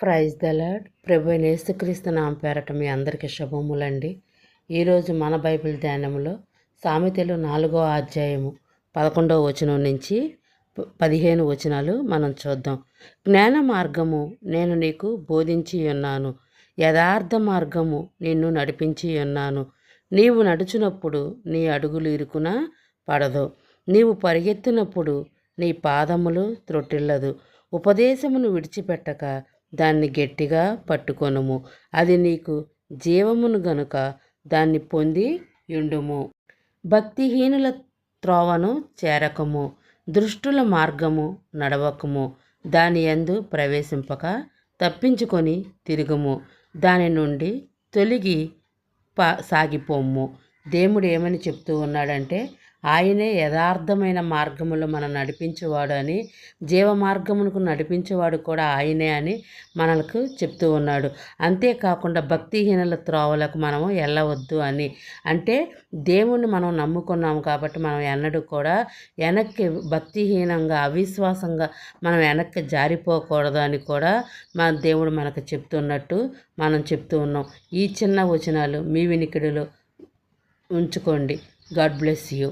Praise the lord. ప్రభువైన యేసుక్రీస్తు నామం పేరట మీ అందరికీ శుభములండి. ఈరోజు మన బైబిల్ ధ్యానంలో సామెతలు 4వ అధ్యాయము 11వ వచనం నుంచి 15 వచనాలు మనం చూద్దాం. జ్ఞాన మార్గము నేను నీకు బోధించి ఉన్నాను, యథార్థ మార్గము నిన్ను నడిపించి ఉన్నాను. నీవు నడుచునప్పుడు నీ అడుగులు ఇరుకున పడదు, నీవు పరిగెత్తినప్పుడు నీ పాదములు త్రొట్టిల్లదు. ఉపదేశమును విడిచిపెట్టక దాన్ని గట్టిగా పట్టుకొనుము, అది నీకు జీవమును గనుక దాన్ని పొంది యుండుము. భక్తిహీనుల త్రోవను చేరకము, దుష్టుల మార్గము నడవకము. దాని యందు ప్రవేశింపక తప్పించుకొని తిరుగుము, దాని నుండి తొలగి సాగిపోమ్ము. దేవుడు ఏమని చెప్తూ ఉన్నాడంటే, ఆయనే యథార్థమైన మార్గములో మనం నడిపించేవాడు అని, జీవ మార్గమునకు నడిపించేవాడు కూడా ఆయనే అని మనకు చెప్తూ ఉన్నాడు. అంతేకాకుండా భక్తిహీనుల త్రోవలకు మనము వెళ్ళవద్దు అని, అంటే దేవుణ్ణి మనం నమ్ముకున్నాము కాబట్టి మనం ఎన్నడూ కూడా వెనక్కి భక్తిహీనంగా అవిశ్వాసంగా మనం వెనక్కి జారిపోకూడదు అని కూడా మన దేవుడు మనకు చెప్తున్నట్టు మనం చెప్తూ ఉన్నాం. ఈ చిన్న వచనాలు మీ వినికిడిలో ఉంచుకోండి. God bless you.